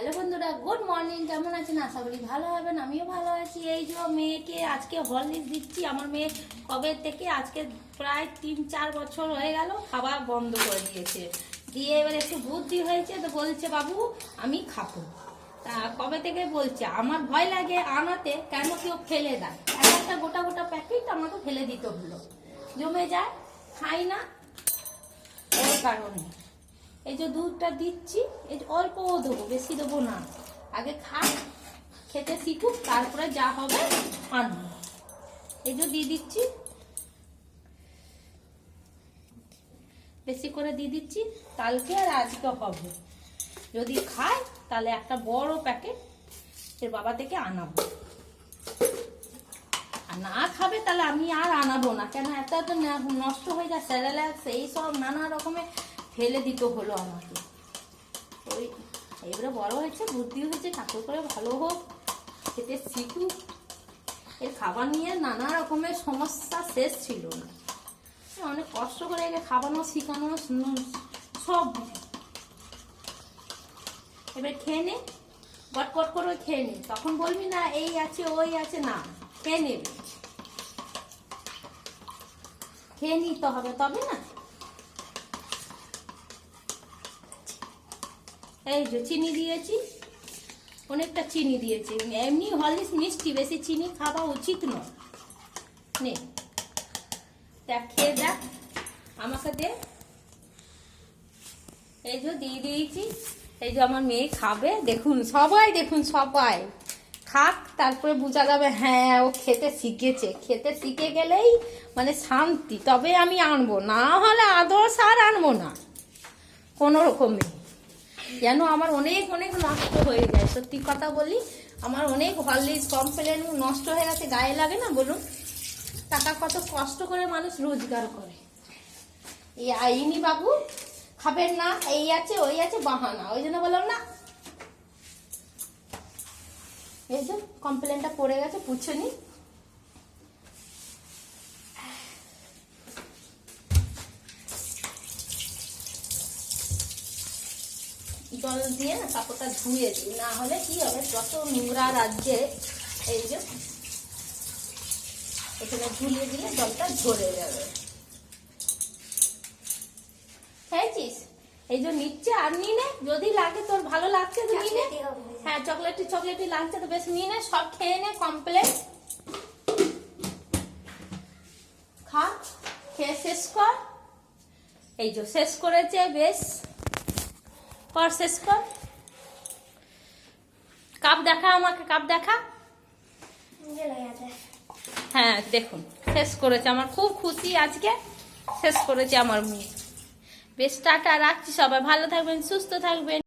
Hello বন্ধুরা, good morning. কেমন আছেন? আশা করি ভালো হবেন। আমিও ভালো আছি। এই যে মেয়েকে আজকে হরলিক্স দিচ্ছি। আমার মেয়ে কবে থেকে আজকে প্রায় 3-4 বছর হয়ে গেল খাবার বন্ধ করে দিয়েছে। দিয়ে এবার একটু বুদ্ধি হয়েছে তো বলছে বাবু আমি খাবো। তা কবে থেকে বলছে, আমার ভয় লাগে আনাতে, কেন কেউ ফেলে দেয়। একটা গোটা গোটা প্যাকেট আমাকে ফেলে দিতে হলো, জমে যায়, খাই না, ওই কারণে। এই যে দুধটা দিচ্ছি, এই অল্প দেবো, বেশি দেবো না। আগে খাক, খেতে শিখুক, তারপরে যা হবে আনবো। এই যে দিয়ে দিচ্ছি, বেশি করে দিয়ে দিচ্ছি, কালকে আর আজকে হবে। যদি খায় তাহলে একটা বড় প্যাকেট এর বাবা থেকে আনাবো, আর না খাবে তাহলে আমি আর আনাবো না। কেন এত এত নষ্ট হয়ে যায়, স্যারেলাক্স এইসব নানা রকমের ফেলে দিতে হলো আমাকে। ওই এবারে বড় হয়েছে, বুদ্ধি হয়েছে, ঠাকুর করে ভালো হোক, খেতে শিখুক। এর খাবার নিয়ে নানা রকমের সমস্যা শেষ ছিল না। অনেক কষ্ট করে একে খাওয়ানো শিখানো সব। এবার খেয়ে নে, গটপট করে খেয়ে নে। তখন বলবি না এই আছে ওই আছে, না, খেয়ে নেবে, খেয়ে নিতে হবে তবে না। এই যে চিনি দিয়েছি, অনেকটা চিনি দিয়েছি। এমনি হরলিক্স মিষ্টি, বেশি চিনি খাওয়া উচিত নয়। নে দেখ, খেয়ে দেখ, আমাকে দে। এই যে দিয়ে দিয়েছি, এই যে আমার মেয়ে খাবে। দেখুন সবাই, দেখুন সবাই খাক, তারপরে বোঝা যাবে হ্যাঁ ও খেতে শিখেছে। খেতে শিখে গেলেই মানে শান্তি, তবে আমি আনবো, না হলে আদর্শ আর আনবো না কোনো রকমে। যেন আমার অনেক অনেক নষ্ট হয়ে যায়। সত্যি কথা বলি, আমার অনেক হরলিক্স কমপ্লেন নষ্ট হয়ে গেছে। গায়ে লাগে না বলুন? টাকা কত কষ্ট করে মানুষ রোজগার করে। এই আইনি বাবু খাবেন না, এই আছে ওই আছে, বাহানা। ওই জন্য বললাম না। এই যে কমপ্লেনটা পড়ে গেছে, পুছে নি। জল দিয়ে না কাপড়টা ধুয়ে দিই, না হলে কি হবে, যত নোংরা রাজ্যে এই যে এখানে ঝুলিয়ে দিলে জলটা ঝরে যাবে। খেয়েছিস? এই যে নিচ্ছে, আর নিয়ে নে, যদি লাগে তোর ভালো লাগছে তো নিয়ে নে। হ্যাঁ, চকলেটি চকলেটি লাগছে তো বেশ নিয়ে নে, সব খেয়ে নে কমপ্লেন। খা, খেয়ে শেষ কর। এই যে শেষ করেছে, বেশ কর, শেষ কর। কাপ দেখা আমাকে, কাপ দেখা। হ্যাঁ দেখুন শেষ করেছে, আমার খুব খুশি আজকে শেষ করেছে আমার মেয়ে। বেশ, টাটা, রাখছি। সবাই ভালো থাকবেন, সুস্থ থাকবেন।